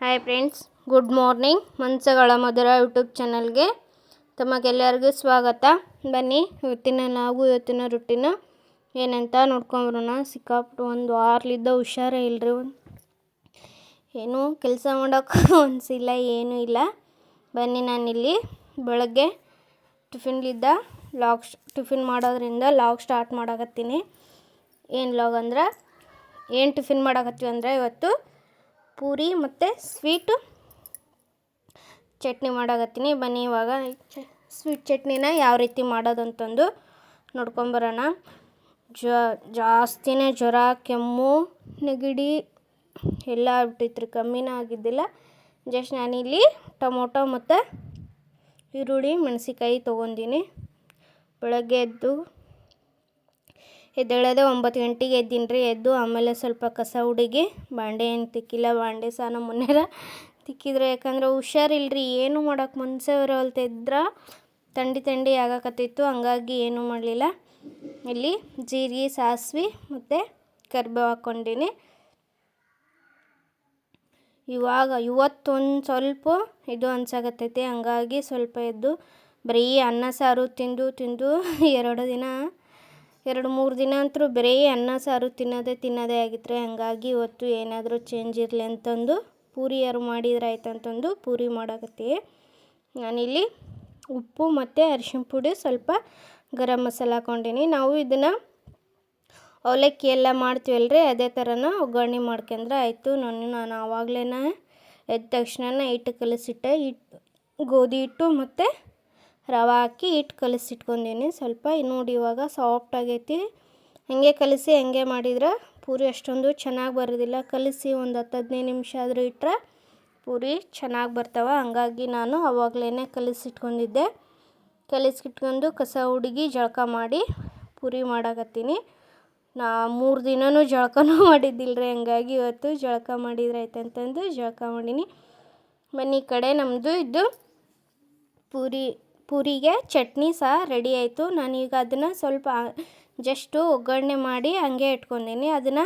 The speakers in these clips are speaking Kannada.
Hi friends, good morning. ಮನಸ್ಸುಗಳ ಮಧುರ ಯೂಟ್ಯೂಬ್ ಚಾನಲ್ಗೆ ತಮಗೆಲ್ಲರಿಗೂ ಸ್ವಾಗತ. ಬನ್ನಿ, ಇವತ್ತಿನ ರೂಟೀನ್ ಏನಂತ ನೋಡ್ಕೊಂಬರೋಣ. ಸಿಕ್ಕಾಪಟ್ಟು ಒಂದು ವಾರಲಿದ್ದ ಹುಷಾರೇ ಇಲ್ಲರಿ, ಏನೂ ಕೆಲಸ ಮಾಡೋಕ್ಕೆ ಅನಿಸಿಲ್ಲ, ಏನೂ ಇಲ್ಲ. ಬನ್ನಿ, ನಾನಿಲ್ಲಿ ಬೆಳಗ್ಗೆ ಟಿಫಿನ್ ಮಾಡೋದ್ರಿಂದ ಲಾಗ್ ಸ್ಟಾರ್ಟ್ ಮಾಡಕತ್ತೀನಿ. ಏನು ಲಾಗ್ ಅಂದ್ರೆ, ಏನು ಟಿಫಿನ್ ಮಾಡಕತ್ತೀವಿ ಅಂದರೆ ಇವತ್ತು ಪೂರಿ ಮತ್ತು ಸ್ವೀಟು ಚಟ್ನಿ ಮಾಡಕತ್ತೀನಿ. ಬನ್ನಿ, ಇವಾಗ ಸ್ವೀಟ್ ಚಟ್ನಿನ ಯಾವ ರೀತಿ ಮಾಡೋದಂತಂದು ನೋಡ್ಕೊಂಬರೋಣ. ಜಾಸ್ತಿನೇ ಜ್ವರ, ಕೆಮ್ಮು, ನೆಗಡಿ ಎಲ್ಲ ಆಗ್ಬಿಟ್ಟಿತ್ತು, ಕಮ್ಮಿನೇ ಆಗಿದ್ದಿಲ್ಲ. ಜಸ್ಟ್ ನಾನಿಲ್ಲಿ ಟೊಮೊಟೊ ಮತ್ತು ಈರುಳ್ಳಿ ಮೆಣಸಿಕಾಯಿ ತೊಗೊಂಡಿನಿ. ಬೆಳಗ್ಗೆ ಎದ್ದೇಳೋದೆ 9 ಗಂಟೆಗೆ ಎದ್ದೀನಿ ರೀ. ಎದ್ದು ಆಮೇಲೆ ಸ್ವಲ್ಪ ಕಸ ಹುಡುಗಿ, ಬಾಂಡೆ ಏನು ತಿಕ್ಕಿಲ್ಲ, ಬಾಂಡೆ ಸಹ ನಮ್ಮ ಮುನ್ನೇರ ತಿಕ್ಕಿದ್ರೆ, ಯಾಕಂದ್ರೆ ಹುಷಾರಿಲ್ರಿ, ಏನು ಮಾಡೋಕೆ ಮನಸ್ಸೇ ಬರೋಲ್ತ. ಇದ್ರೆ ಥಂಡಿ ಆಗಕತ್ತಿತ್ತು, ಹಂಗಾಗಿ ಏನೂ ಮಾಡಲಿಲ್ಲ. ಇಲ್ಲಿ ಜೀರಿಗೆ, ಸಾಸಿವೆ ಮತ್ತು ಕರಿಬೇವು ಹಾಕ್ಕೊಂಡಿನಿ. ಇವತ್ತೊಂದು ಸ್ವಲ್ಪ ಇದು ಅನ್ಸಾಕತ್ತೈತಿ, ಹಂಗಾಗಿ ಸ್ವಲ್ಪ ಎದ್ದು ಬರೀ ಅನ್ನ ಸಾರು ತಿಂದು 2-3 ದಿನ ಅಂತೂ ಬರೀ ಅನ್ನ ಸಾರು ತಿನ್ನೋದೇ ಆಗಿತ್ತು. ಹಂಗಾಗಿ ಇವತ್ತು ಏನಾದರೂ ಚೇಂಜ್ ಇರಲಿ ಅಂತಂದು ಪೂರಿ ಯಾರು ಮಾಡಿದ್ರೆ ಆಯ್ತು ಅಂತಂದು ಪೂರಿ ಮಾಡಕತ್ತೀವಿ. ನಾನಿಲ್ಲಿ ಉಪ್ಪು ಮತ್ತು ಅರಿಶಿನ ಪುಡಿ, ಸ್ವಲ್ಪ ಗರಂ ಮಸಾಲ ಹಾಕ್ಕೊಂಡಿನಿ. ನಾವು ಇದನ್ನು ಅವಲಕ್ಕಿ ಎಲ್ಲ ಮಾಡ್ತೀವಲ್ರಿ, ಅದೇ ಥರನ ಒಗ್ಗರಣೆ ಮಾಡ್ಕೊಂಡ್ರೆ ಆಯಿತು. ನಾನು ಆವಾಗಲೇ ಎದ್ದ ತಕ್ಷಣ ಹಿಟ್ಟು ಕಲಸಿಟ್ಟೆ. ಗೋಧಿ ಹಿಟ್ಟು ಮತ್ತು ರವೆ ಹಾಕಿ ಹಿಟ್ಟು ಕಲಸಿಟ್ಕೊಂಡೀನಿ. ಸ್ವಲ್ಪ ನೋಡಿ, ಇವಾಗ ಸಾಫ್ಟ್ ಆಗೈತಿ. ಹಾಗೆ ಕಲಸಿ ಹಾಗೆ ಮಾಡಿದ್ರೆ ಪೂರಿ ಅಷ್ಟೊಂದು ಚೆನ್ನಾಗಿ ಬರೋದಿಲ್ಲ. ಕಲಸಿ ಒಂದು 10-15 ನಿಮಿಷ ಆದರೂ ಇಟ್ಟರೆ ಪೂರಿ ಚೆನ್ನಾಗಿ ಬರ್ತಾವೆ. ಹಂಗಾಗಿ ನಾನು ಆವಾಗಲೇ ಕಲಸಿಟ್ಕೊಂಡು ಕಸ ಹುಡುಗಿ ಜಳಕ ಮಾಡಿ ಪೂರಿ ಮಾಡಕತ್ತೀನಿ. 3 ದಿನವೂ ಜಳಕನೂ ಮಾಡಿದ್ದಿಲ್ಲ ರೀ, ಹಂಗಾಗಿ ಇವತ್ತು ಜಳಕ ಮಾಡಿದ್ರೆ ಆಯ್ತು ಅಂತಂದು ಜಳಕ ಮಾಡೀನಿ. ಬನ್ನಿ, ಈ ಕಡೆ ನಮ್ಮದು ಇದು ಪೂರಿಗೆ ಚಟ್ನಿ ಸಹ ರೆಡಿ ಆಯಿತು. ನಾನೀಗ ಅದನ್ನು ಸ್ವಲ್ಪ ಜಸ್ಟು ಒಗ್ಗರಣೆ ಮಾಡಿ ಹಂಗೆ ಇಟ್ಕೊಂಡೀನಿ. ಅದನ್ನು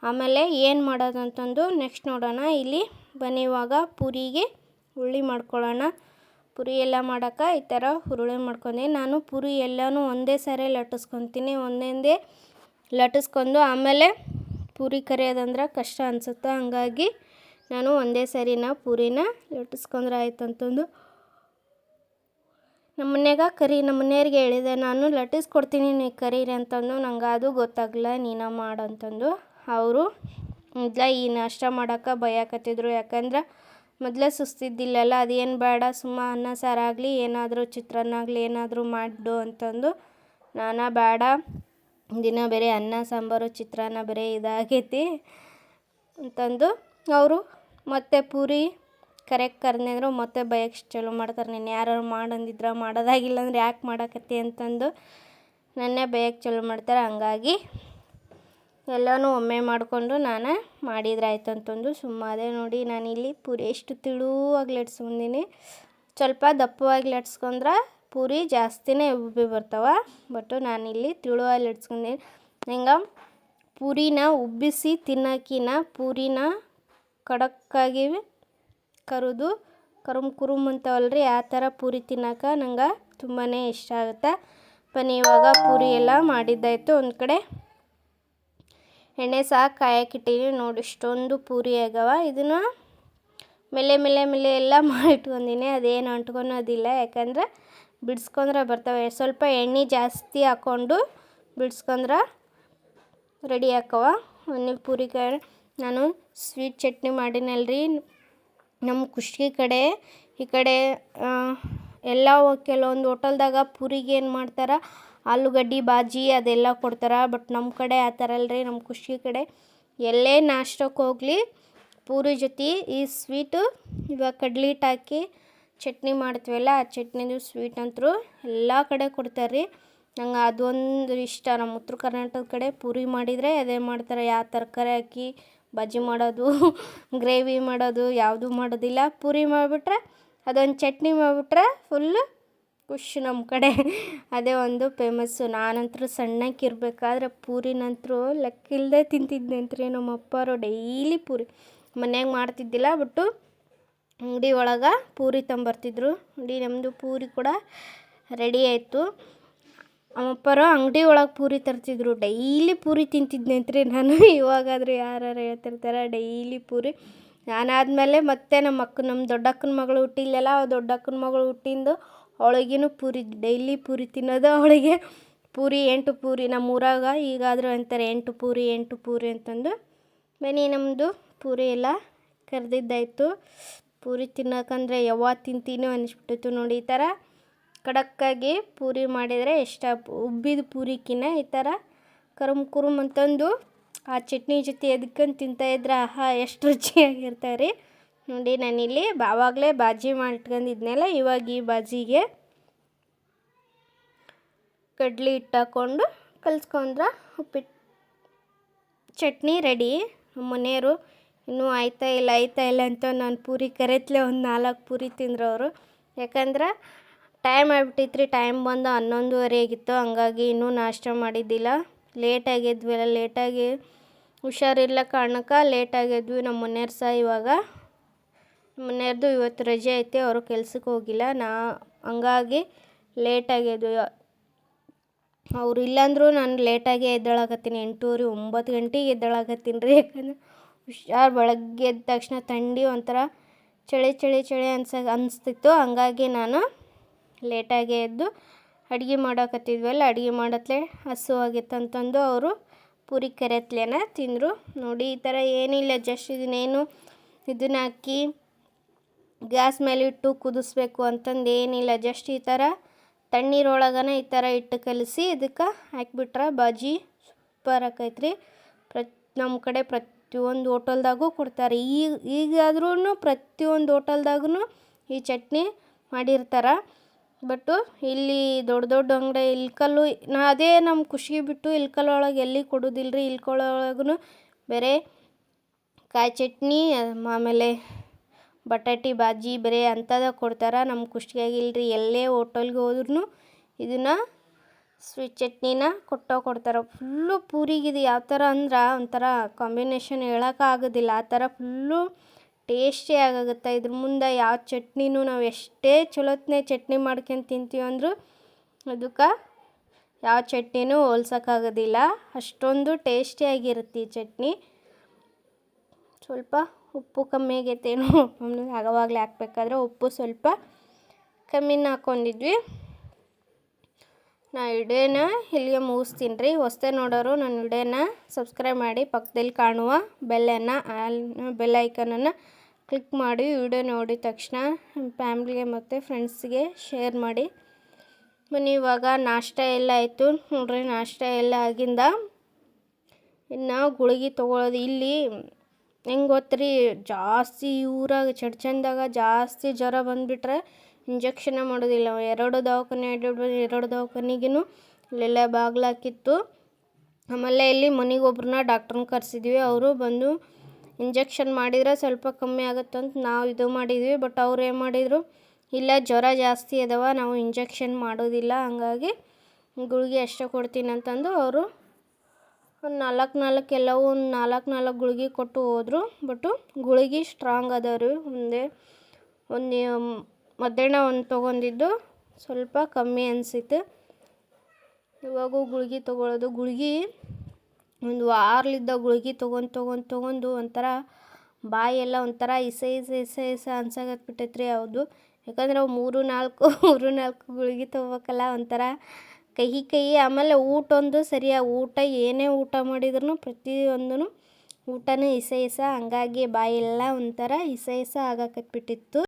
ಆಮೇಲೆ ಏನು ಮಾಡೋದಂತಂದು ನೆಕ್ಸ್ಟ್ ನೋಡೋಣ. ಇಲ್ಲಿ ಬನ್ನಿ, ಇವಾಗ ಪೂರಿಗೆ ಹುರುಳಿ ಮಾಡ್ಕೊಳ್ಳೋಣ. ಪೂರಿ ಎಲ್ಲ ಮಾಡೋಕೆ ಈ ಥರ ಹುರುಳಿ ಮಾಡ್ಕೊಂಡೆ. ನಾನು ಪೂರಿ ಎಲ್ಲನೂ ಒಂದೇ ಸಾರಿ ಲಟ್ಟಿಸ್ಕೊತೀನಿ. ಒಂದೊಂದೇ ಲಟ್ಟಿಸ್ಕೊಂಡು ಆಮೇಲೆ ಪೂರಿ ಕರಿಯೋದಂದ್ರೆ ಕಷ್ಟ ಅನಿಸುತ್ತೆ, ಹಂಗಾಗಿ ನಾನು ಒಂದೇ ಸಾರಿನ ಪೂರಿನ ಲಟ್ಟಿಸ್ಕೊಂಡ್ರೆ ಆಯ್ತು ಅಂತಂದು ನಮ್ಮ ಮನೆಯವ್ರಿಗೆ ಹೇಳಿದೆ. ನಾನು ಲಟ್ಟಿಸ್ಕೊಡ್ತೀನಿ, ನೀವು ಕರೀರಿ ಅಂತಂದು. ನಂಗೆ ಅದು ಗೊತ್ತಾಗಲ್ಲ, ನೀನು ಮಾಡಂತಂದು. ಅವರು ಈ ನಾಷ್ಟ ಮಾಡೋಕೆ ಭಯಕತ್ತಿದ್ರು. ಯಾಕಂದ್ರೆ ಮೊದಲೇ ಸುಸ್ತಿದ್ದಿಲ್ಲಲ್ಲ, ಅದೇನು ಬೇಡ, ಸುಮ್ಮ ಅನ್ನ ಸಾರಾಗಲಿ ಏನಾದರೂ ಚಿತ್ರಾನ್ನ ಆಗಲಿ ಏನಾದರೂ ಮಾಡಿಬಿಡು ಅಂತಂದು. ನಾನು ಬೇಡ, ದಿನ ಬೇರೆ ಅನ್ನ ಸಾಂಬಾರು ಚಿತ್ರಾನ್ನ ಬೇರೆ ಇದಾಗೈತಿ ಅಂತಂದು ಅವರು ಮತ್ತೆ ಪೂರಿ ಕರೆಕ್ಟ್ ಮತ್ತೆ ಬಯಕ್ಕೆ ಚಾಲೂ ಮಾಡ್ತಾರೆ. ನೀನು ಯಾರು ಮಾಡಂದಿದ್ರೆ ಮಾಡೋದಾಗಿಲ್ಲ ಅಂದ್ರೆ ಯಾಕೆ ಮಾಡಕತ್ತಿ ಅಂತಂದು ನನ್ನೇ ಬಯಕ್ಕೆ ಚಾಲೂ ಮಾಡ್ತಾರೆ. ಹಂಗಾಗಿ ಎಲ್ಲನೂ ಒಮ್ಮೆ ಮಾಡಿಕೊಂಡು ನಾನು ಮಾಡಿದ್ರೆ ಆಯ್ತು ಅಂತಂದು ಸುಮ್ಮನೆ. ನೋಡಿ, ನಾನಿಲ್ಲಿ ಪೂರಿ ಎಷ್ಟು ತೆಳುವಾಗಿ ಲಟ್ಸ್ಕೊಂಡಿನಿ. ಸ್ವಲ್ಪ ದಪ್ಪವಾಗಿ ಲಟ್ಸ್ಕೊಂಡ್ರೆ ಪೂರಿ ಜಾಸ್ತಿನೇ ಉಬ್ಬಿ ಬರ್ತಾವೆ. ಬಟ್ ನಾನಿಲ್ಲಿ ತೆಳುವಾಗಿ ಲಟ್ಸ್ಕೊಂಡಿನಿ. ಹಿಂಗೆ ಪೂರಿನ ಉಬ್ಬಿಸಿ ತಿನ್ನೋಕ್ಕಿಂತ ಪೂರಿನ ಖಡಕ್ಕಾಗಿ ಕುರುಮ್ ಅಂತವಲ್ರಿ, ಆ ಥರ ಪೂರಿ ತಿನ್ನೋಕೆ ನಂಗೆ ತುಂಬಾ ಇಷ್ಟ ಆಗುತ್ತೆ. ಬನ್ನಿ, ಇವಾಗ ಪೂರಿ ಎಲ್ಲ ಮಾಡಿದ್ದಾಯಿತು. ಒಂದು ಕಡೆ ಎಣ್ಣೆ ಸಹ ಕಾಯಕ್ಕಿಟ್ಟಿನಿ. ನೋಡಿ, ಇಷ್ಟೊಂದು ಪೂರಿ ಆಗ್ಯಾವ. ಇದನ್ನು ಮೇಲೆ ಎಲ್ಲ ಮಾಡಿಟ್ಕೊಂಡಿನಿ. ಅದೇನು ಅಂಟ್ಕೊಳೋದಿಲ್ಲ, ಯಾಕಂದ್ರೆ ಬಿಡಿಸ್ಕೊಂಡ್ರೆ ಬರ್ತವೆ. ಸ್ವಲ್ಪ ಎಣ್ಣೆ ಜಾಸ್ತಿ ಹಾಕ್ಕೊಂಡು ಬಿಡಿಸ್ಕೊಂಡ್ರೆ ರೆಡಿ ಹಾಕವ. ಪೂರಿಕಾಯಿ ನಾನು ಸ್ವೀಟ್ ಚಟ್ನಿ ಮಾಡಿನಲ್ರಿ. ನಮ್ಮ ಖುಷಿ ಕಡೆ ಈ ಕಡೆ ಎಲ್ಲ ಕೆಲವೊಂದು ಹೋಟೆಲ್ದಾಗ ಪೂರಿಗೆ ಏನು ಮಾಡ್ತಾರೆ, ಆಲೂಗಡ್ಡೆ ಬಾಜಿ ಅದೆಲ್ಲ ಕೊಡ್ತಾರೆ. ಬಟ್ ನಮ್ಮ ಕಡೆ ಆ ಥರ ಅಲ್ರಿ. ನಮ್ಮ ಖುಷಿ ಕಡೆ ಎಲ್ಲೇ ನಾಷ್ಟಕ್ಕೆ ಹೋಗಲಿ ಪೂರಿ ಜೊತೆ ಈ ಸ್ವೀಟು, ಇವಾಗ ಕಡ್ಲೆ ಹಿಟ್ಟು ಹಾಕಿ ಚಟ್ನಿ ಮಾಡ್ತೀವಲ್ಲ, ಆ ಚಟ್ನಿದು ಸ್ವೀಟ್ ಅಂತೂ ಎಲ್ಲ ಕಡೆ ಕೊಡ್ತಾರೆ ರೀ. ನಂಗೆ ಅದೊಂದು ಇಷ್ಟ. ನಮ್ಮ ಉತ್ತರ ಕರ್ನಾಟಕದ ಕಡೆ ಪೂರಿ ಮಾಡಿದರೆ ಅದೇ ಮಾಡ್ತಾರೆ. ಯಾವ ತರಕಾರಿ ಹಾಕಿ ಬಜ್ಜಿ ಮಾಡೋದು, ಗ್ರೇವಿ ಮಾಡೋದು ಯಾವುದೂ ಮಾಡೋದಿಲ್ಲ. ಪೂರಿ ಮಾಡಿಬಿಟ್ರೆ ಅದೊಂದು ಚಟ್ನಿ ಮಾಡಿಬಿಟ್ರೆ ಫುಲ್ಲು ಖುಷಿ ನಮ್ಮ ಕಡೆ. ಅದೇ ಒಂದು ಫೇಮಸ್ಸು. ನಾನಂತರೂ ಸಣ್ಣಕ್ಕಿರ್ಬೇಕಾದ್ರೆ ಪೂರಿನಂತರೂ ಲೆಕ್ಕಿಲ್ಲದೆ ತಿಂತಿದ್ನಂತ್ರಿ. ನಮ್ಮ ಅಪ್ಪರು ಡೈಲಿ ಪೂರಿ ಮನ್ಯಾಗ ಮಾಡ್ತಿದ್ದಿಲ್ಲ, ಬಟ್ಟು ಅಂಗಡಿ ಒಳಗೆ ಪೂರಿ ತಂಬರ್ತಿದ್ರು. ನೋಡಿ ನಮ್ಮದು ಪೂರಿ ಕೂಡ ರೆಡಿ ಆಯಿತು. ಅಮ್ಮಪ್ಪರು ಅಂಗಡಿ ಒಳಗೆ ಪೂರಿ ತರ್ತಿದ್ರು. ಡೈಲಿ ಪೂರಿ ತಿಂತಿದ್ದೆ ಅಂತ್ರಿ ನಾನು. ಇವಾಗಾದರೂ ಯಾರು ಹೇಳ್ತಿರ್ತಾರೆ ಡೈಲಿ ಪೂರಿ. ನಾನಾದಮೇಲೆ ಮತ್ತೆ ನಮ್ಮ ದೊಡ್ಡಕ್ಕನ ಮಗಳು ಹುಟ್ಟಿಲ್ಲಲ್ಲ, ಆ ದೊಡ್ಡಕ್ಕನ ಮಗಳು ಹುಟ್ಟಿಂದು ಅವಳಿಗೇನು ಪೂರಿ, ಡೈಲಿ ಪೂರಿ ತಿನ್ನೋದು ಅವಳಿಗೆ. ಪೂರಿ 8 ಪೂರಿ ನಮ್ಮೂರಾಗ ಈಗಾದರೂ ಅಂತಾರೆ 8 ಪೂರಿ 8 ಪೂರಿ ಅಂತಂದು. ಬನ್ನಿ ನಮ್ಮದು ಪೂರಿ ಎಲ್ಲ ಕರೆದಿದ್ದಾಯಿತು. ಪೂರಿ ತಿನ್ನೋಕಂದ್ರೆ ಯಾವಾಗ ತಿಂತೀನಿ ಅನಿಸ್ಬಿಟ್ಟಿತ್ತು. ನೋಡಿ ಈ ಥರ ಖಡಕ್ಕಾಗಿ ಪೂರಿ ಮಾಡಿದರೆ ಉಬ್ಬಿದ ಪೂರಿಕಿನ್ನ ಈ ಥರ ಕುರುಮ್ ಅಂತಂದು ಆ ಚಟ್ನಿ ಜೊತೆ ಎದ್ಕೊಂಡು ತಿಂತಾಯಿದ್ರೆ ಆಹಾ ಎಷ್ಟು ರುಚಿಯಾಗಿರ್ತಾವೆ ರೀ. ನೋಡಿ ನಾನಿಲ್ಲಿ ಆವಾಗಲೇ ಬಾಜಿ ಮಾಡಿಟ್ಕೊಂಡಿದ್ನಲ್ಲ, ಇವಾಗ ಈ ಬಾಜಿಗೆ ಕಡ್ಲಿ ಹಿಟ್ಟು ಹಾಕ್ಕೊಂಡು ಕಲಿಸ್ಕೊಂಡ್ರೆ ಉಪ್ಪಿಟ್ಟು ಚಟ್ನಿ ರೆಡಿ. ನಮ್ಮ ಮನೆಯವರು ಇನ್ನೂ ಆಯ್ತಾ ಇಲ್ಲ ಅಂತ ನಾನು ಪೂರಿ ಕರೆತ್ಲೆ ಒಂದು 4 ಪೂರಿ ತಿಂದ್ರು ಅವರು. ಯಾಕಂದ್ರೆ ಟೈಮ್ ಆಗಿಬಿಟ್ಟಿತ್ತು. ಟೈಮ್ ಬಂದು 11:30 ಆಗಿತ್ತು. ಹಂಗಾಗಿ ಇನ್ನೂ ನಾಷ್ಟ ಮಾಡಿದ್ದಿಲ್ಲ. ಲೇಟಾಗಿ ಹುಷಾರಿಲ್ಲ ಕಾರಣಕ್ಕೆ ಲೇಟಾಗಿದ್ವಿ. ನಮ್ಮ ಮನೆಯವ್ರು ಸಹ ಇವಾಗ ಮನೆಯವ್ರದ್ದು ಇವತ್ತು ರಜೆ ಐತೆ, ಅವರು ಕೆಲ್ಸಕ್ಕೆ ಹೋಗಿಲ್ಲ. ಹಂಗಾಗಿ ಲೇಟಾಗಿದ್ವಿ. ಅವ್ರು ಇಲ್ಲಾಂದ್ರೂ ನಾನು ಲೇಟಾಗಿ ಎದ್ದೇಳಾಕತ್ತೀನಿ. 8:30 9 ಗಂಟೆಗೆ ಎದ್ದೇಳಾಕತ್ತೀನಿ ರೀ. ಯಾಕಂದ್ರೆ ಬೆಳಗ್ಗೆ ಎದ್ದ ತಕ್ಷಣ ಥಂಡಿ ಒಂಥರ ಚಳಿ ಅನಿಸ್ತಿತ್ತು. ಹಂಗಾಗಿ ನಾನು ಲೇಟಾಗೆ ಎದ್ದು ಅಡುಗೆ ಮಾಡೋಕತ್ತಿದ್ವಲ್ಲ, ಅಡುಗೆ ಮಾಡತ್ಲೆ ಹಸು ಆಗಿತ್ತು ಅಂತಂದು ಅವರು ಪೂರಿ ಕರೆತ್ಲೇನ ತಿಂದರು. ನೋಡಿ ಈ ಥರ ಏನಿಲ್ಲ, ಜಸ್ಟ್ ಇದನ್ನ ಹಾಕಿ ಗ್ಯಾಸ್ ಮೇಲೆ ಇಟ್ಟು ಕುದಿಸ್ಬೇಕು ಅಂತಂದು ಏನಿಲ್ಲ. ಜಸ್ಟ್ ಈ ಥರ ತಣ್ಣೀರೊಳಗನೆ ಈ ಥರ ಇಟ್ಟು ಕಲಸಿ ಇದಕ್ಕೆ ಹಾಕಿಬಿಟ್ರೆ ಬಾಜಿ ಸೂಪರ್ ಆಕೈತ್ರಿ. ನಮ್ಮ ಕಡೆ ಪ್ರತಿಯೊಂದು ಹೋಟೆಲ್ದಾಗೂ ಕೊಡ್ತಾರೆ. ಈಗಾದ್ರೂ ಪ್ರತಿಯೊಂದು ಹೋಟೆಲ್ದಾಗೂ ಈ ಚಟ್ನಿ ಮಾಡಿರ್ತಾರೆ. ಬಟ್ಟು ಇಲ್ಲಿ ದೊಡ್ಡ ಅಂಗಡಿ ಇಲ್ಕಲ್ಲು ಅದೇ ನಮ್ಮ ಖುಷಿ ಬಿಟ್ಟು ಇಲ್ಕಲ್ಲೊಳಗೆ ಎಲ್ಲಿ ಕೊಡೋದಿಲ್ಲ ರೀ. ಇಲ್ಕೊಳ್ಳೊಳಗೂ ಬೇರೆ ಕಾಯಿ ಚಟ್ನಿ ಆಮೇಲೆ ಬಟಾಟಿ ಬಾಜಿ ಬೇರೆ ಅಂಥದ್ದು ಕೊಡ್ತಾರೆ. ನಮ್ಮ ಖುಷಿಯಾಗಿಲ್ಲರಿ. ಎಲ್ಲೇ ಹೋಟೆಲ್ಗೆ ಹೋದ್ರೂ ಇದನ್ನು ಸ್ವೀಟ್ ಚಟ್ನಿನ ಕೊಡ್ತಾರೆ. ಫುಲ್ಲು ಪೂರಿಗಿದೆ ಯಾವ ಥರ ಅಂದ್ರೆ ಒಂಥರ ಕಾಂಬಿನೇಷನ್ ಹೇಳೋಕ್ಕಾಗೋದಿಲ್ಲ. ಆ ಥರ ಫುಲ್ಲು ಟೇಸ್ಟಿ ಆಗುತ್ತೆ. ಇದ್ರ ಮುಂದೆ ಯಾವ ಚಟ್ನಿನೂ ನಾವು ಎಷ್ಟೇ ಚಲೋತ್ನೇ ಚಟ್ನಿ ಮಾಡ್ಕೊಂಡು ತಿಂತೀವಿ ಅಂದರೂ ಅದಕ್ಕೆ ಯಾವ ಚಟ್ನಿನೂ ಹೋಲ್ಸೋಕ್ಕಾಗೋದಿಲ್ಲ. ಅಷ್ಟೊಂದು ಟೇಸ್ಟಿಯಾಗಿರುತ್ತೆ ಈ ಚಟ್ನಿ. ಸ್ವಲ್ಪ ಉಪ್ಪು ಕಮ್ಮಿ ಆಗೈತೇನೋ, ಆವಾಗಲೇ ಹಾಕ್ಬೇಕಾದ್ರೆ ಉಪ್ಪು ಸ್ವಲ್ಪ ಕಮ್ಮಿನ ಹಾಕ್ಕೊಂಡಿದ್ವಿ. ನಾ ವಿಡಿಯೋನ ಇಲ್ಲಿಗೆ ಮುಗಿಸ್ತೀನಿ ರೀ. ಹೊಸ್ತೆ ನೋಡೋರು ನನ್ನ ವಿಡಿಯೋನ ಸಬ್ಸ್ಕ್ರೈಬ್ ಮಾಡಿ, ಪಕ್ಕದಲ್ಲಿ ಕಾಣುವ ಬೆಲ್ ಐಕನನ್ನು ಕ್ಲಿಕ್ ಮಾಡಿ ವಿಡಿಯೋ ನೋಡಿದ ತಕ್ಷಣ ಫ್ಯಾಮ್ಲಿಗೆ ಮತ್ತು ಫ್ರೆಂಡ್ಸ್ಗೆ ಶೇರ್ ಮಾಡಿ. ಬನ್ನಿ ಇವಾಗ ನಾಷ್ಟ ಎಲ್ಲ ಆಯಿತು ನೋಡ್ರಿ. ನಾಷ್ಟ ಎಲ್ಲ ಆಗಿಂದ ಇನ್ನು ಗುಳಿಗೆ ತೊಗೊಳೋದು. ಇಲ್ಲಿ ಹೆಂಗೆ ಗೊತ್ತ್ರಿ, ಜಾಸ್ತಿ ಊರಾಗ ಚಡ್ಚಂದಾಗ ಜಾಸ್ತಿ ಜ್ವರ ಬಂದುಬಿಟ್ರೆ ಇಂಜೆಕ್ಷನ್ ಮಾಡೋದಿಲ್ಲ. 2 ದವಾಖಾನೆಗೂ ಇಲ್ಲೆಲ್ಲ ಬಾಗ್ಲಾಕಿತ್ತು. ಆಮೇಲೆ ಇಲ್ಲಿ ಮನೆಗೊಬ್ರನ್ನ ಡಾಕ್ಟ್ರನ್ನ ಕರೆಸಿದ್ವಿ. ಅವರು ಬಂದು ಇಂಜೆಕ್ಷನ್ ಮಾಡಿದ್ರೆ ಸ್ವಲ್ಪ ಕಮ್ಮಿ ಆಗುತ್ತಂತ ನಾವು ಇದು ಮಾಡಿದ್ವಿ. ಬಟ್ ಅವ್ರು ಏನು ಮಾಡಿದರು, ಇಲ್ಲ ಜ್ವರ ಜಾಸ್ತಿ ಅದಾವ, ನಾವು ಇಂಜೆಕ್ಷನ್ ಮಾಡೋದಿಲ್ಲ, ಹಂಗಾಗಿ ಗುಳಿಗೆ ಅಷ್ಟೇ ಕೊಡ್ತೀನಿ ಅಂತಂದು ಅವರು ಒಂದು 4 ಗುಳಿಗೆ ಕೊಟ್ಟು ಹೋದರು. ಬಟ್ಟು ಗುಳಿಗೆ ಸ್ಟ್ರಾಂಗ್ ಅದಾವ್ರಿ. ಒಂದು ಮಧ್ಯಾಹ್ನ ಒಂದು ತೊಗೊಂಡಿದ್ದು ಸ್ವಲ್ಪ ಕಮ್ಮಿ ಅನಿಸಿತ್ತು. ಇವಾಗೂ ಗುಳಿಗೆ ತೊಗೊಳೋದು. ಗುಳಿಗೆ ಒಂದು ವಾರಲಿದ್ದ ಗುಳಿಗೆ ತೊಗೊಂಡು ಒಂಥರ ಬಾಯೆಲ್ಲ ಒಂಥರ ಇಸ ಅನ್ಸಾಕತ್ಬಿಟ್ಟೈತ್ರಿ. ಹೌದು, ಯಾಕಂದ್ರೆ ಅವು 3-4 ಗುಳಿಗೆ ತೊಗೋಬೇಕಲ್ಲ, ಒಂಥರ ಕಹಿ. ಆಮೇಲೆ ಊಟ ಏನೇ ಊಟ ಮಾಡಿದ್ರು ಪ್ರತಿಯೊಂದೂ ಊಟನೂ ಇಸ ಹಂಗಾಗಿ ಬಾಯೆಲ್ಲ ಒಂಥರ ಇಸ ಆಗಾಕತ್ಬಿಟ್ಟಿತ್ತು.